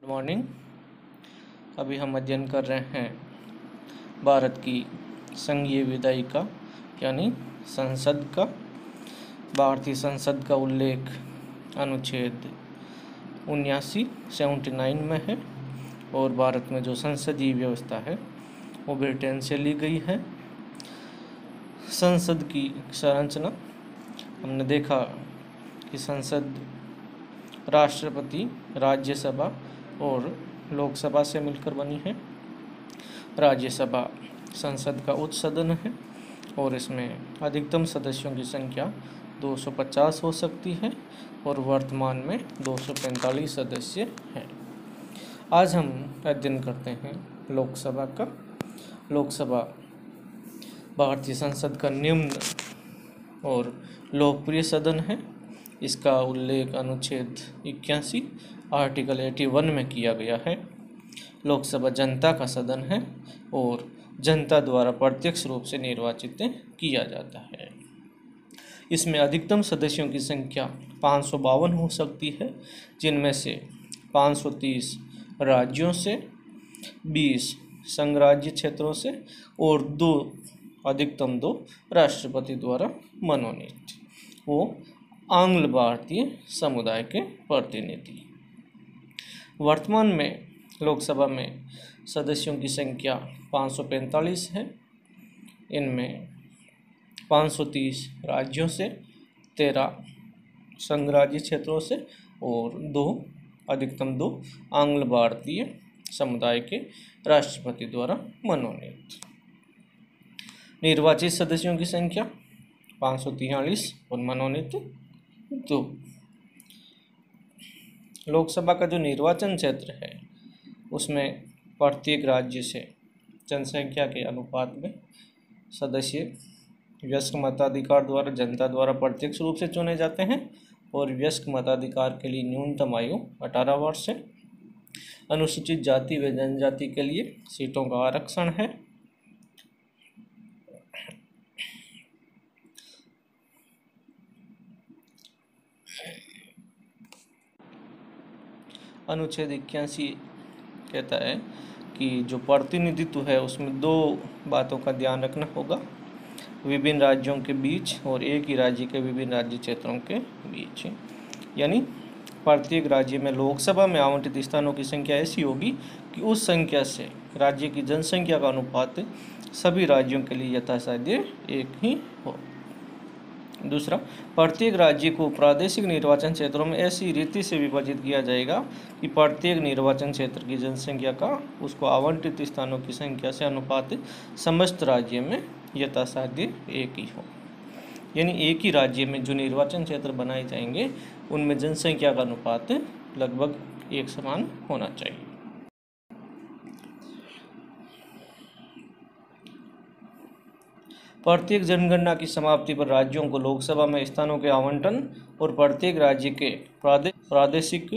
Good morning. अभी हम अध्ययन कर रहे हैं भारत की संघीय विधायिका यानी संसद का। भारतीय संसद का उल्लेख अनुच्छेद 79 में है और भारत में जो संसदीय व्यवस्था है वो ब्रिटेन से ली गई है। संसद की संरचना हमने देखा कि संसद राष्ट्रपति, राज्यसभा और लोकसभा से मिलकर बनी है। राज्यसभा संसद का उच्च सदन है और इसमें अधिकतम सदस्यों की संख्या 250 हो सकती है और वर्तमान में 245 सदस्य हैं। आज हम अध्ययन करते हैं लोकसभा का। लोकसभा भारतीय संसद का निम्न और लोकप्रिय सदन है। इसका उल्लेख अनुच्छेद 81 आर्टिकल 81 में किया गया है। लोकसभा जनता का सदन है और जनता द्वारा प्रत्यक्ष रूप से निर्वाचित किया जाता है। इसमें अधिकतम सदस्यों की संख्या 552 हो सकती है, जिनमें से 530 राज्यों से, 20 संघराज्य क्षेत्रों से और अधिकतम 2 राष्ट्रपति द्वारा मनोनीत वो आंग्ल भारतीय समुदाय के प्रतिनिधि। वर्तमान में लोकसभा में सदस्यों की संख्या 545 है। इनमें 530 राज्यों से, 13 संघराज्य क्षेत्रों से और अधिकतम 2 आंग्ल भारतीय समुदाय के राष्ट्रपति द्वारा मनोनीत। निर्वाचित सदस्यों की संख्या 543 और मनोनीत 2। लोकसभा का जो निर्वाचन क्षेत्र है उसमें प्रत्येक राज्य से जनसंख्या के अनुपात में सदस्य वयस्क मताधिकार द्वारा जनता द्वारा प्रत्यक्ष रूप से चुने जाते हैं और वयस्क मताधिकार के लिए न्यूनतम आयु 18 वर्ष है। अनुसूचित जाति व जनजाति के लिए सीटों का आरक्षण है। अनुच्छेद 81 कहता है कि जो प्रतिनिधित्व है उसमें 2 बातों का ध्यान रखना होगा, विभिन्न राज्यों के बीच और एक ही राज्य के विभिन्न राज्य क्षेत्रों के बीच। यानी प्रत्येक राज्य में लोकसभा में आवंटित स्थानों की संख्या ऐसी होगी कि उस संख्या से राज्य की जनसंख्या का अनुपात सभी राज्यों के लिए यथासाध्य एक ही हो। दूसरा, प्रत्येक राज्य को प्रादेशिक निर्वाचन क्षेत्रों में ऐसी रीति से विभाजित किया जाएगा कि प्रत्येक निर्वाचन क्षेत्र की जनसंख्या का उसको आवंटित स्थानों की संख्या से अनुपात समस्त राज्य में यथासाध्य एक ही हो। यानी एक ही राज्य में जो निर्वाचन क्षेत्र बनाए जाएंगे उनमें जनसंख्या का अनुपात लगभग एक समान होना चाहिए। प्रत्येक जनगणना की समाप्ति पर राज्यों को लोकसभा में स्थानों के आवंटन और प्रत्येक राज्य के प्रादेशिक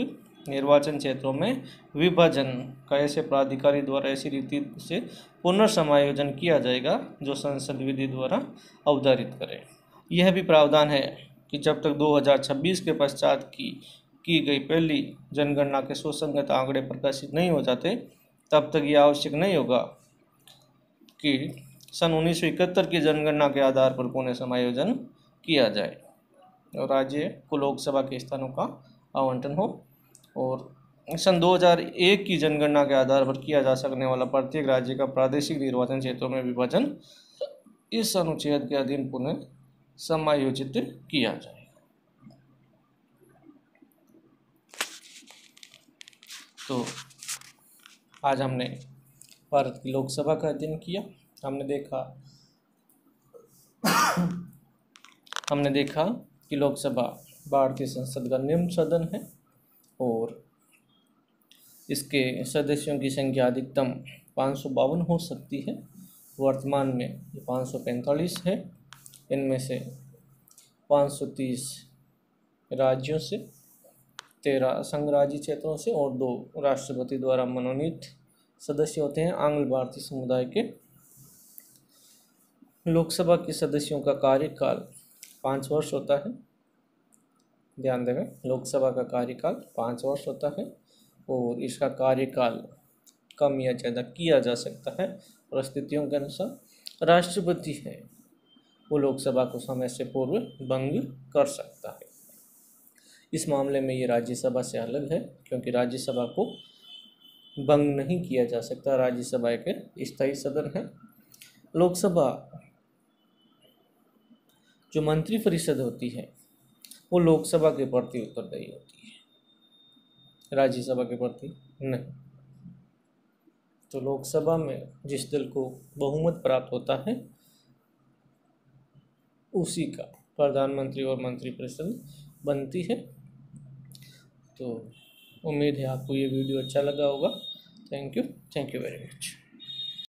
निर्वाचन क्षेत्रों में विभाजन का ऐसे प्राधिकारी द्वारा ऐसी रीति से पुनर्समायोजन किया जाएगा जो संसद विधि द्वारा अवधारित करे। यह भी प्रावधान है कि जब तक 2026 के पश्चात की गई पहली जनगणना के सुसंगत आंकड़े प्रकाशित नहीं हो जाते, तब तक यह आवश्यक नहीं होगा कि सन 1971 की जनगणना के आधार पर पुनः समायोजन किया जाए और राज्य को लोकसभा के स्थानों का आवंटन हो। और सन 2001 की जनगणना के आधार पर किया जा सकने वाला प्रत्येक राज्य का प्रादेशिक निर्वाचन क्षेत्रों में विभाजन इस अनुच्छेद के अधीन पुनः समायोजित किया जाए। तो आज हमने भारत की लोकसभा का अध्ययन किया। हमने देखा कि लोकसभा भारतीय संसद का निम्न सदन है और इसके सदस्यों की संख्या अधिकतम 552 हो सकती है। वर्तमान में ये 545 है। इनमें से 530 राज्यों से, 13 संघराज्य क्षेत्रों से और 2 राष्ट्रपति द्वारा मनोनीत सदस्य होते हैं आंग्ल भारतीय समुदाय के। लोकसभा के सदस्यों का कार्यकाल 5 वर्ष होता है। ध्यान दें, लोकसभा का कार्यकाल 5 वर्ष होता है और इसका कार्यकाल कम या ज़्यादा किया जा सकता है परिस्थितियों के अनुसार। राष्ट्रपति है वो लोकसभा को समय से पूर्व भंग कर सकता है। इस मामले में ये राज्यसभा से अलग है, क्योंकि राज्यसभा को भंग नहीं किया जा सकता। राज्यसभा एक स्थायी सदन है। लोकसभा जो मंत्री परिषद होती है वो लोकसभा के प्रति उत्तरदायी होती है, राज्यसभा के प्रति नहीं। तो लोकसभा में जिस दल को बहुमत प्राप्त होता है उसी का प्रधानमंत्री और मंत्रिपरिषद बनती है। तो उम्मीद है आपको ये वीडियो अच्छा लगा होगा। Thank you very much.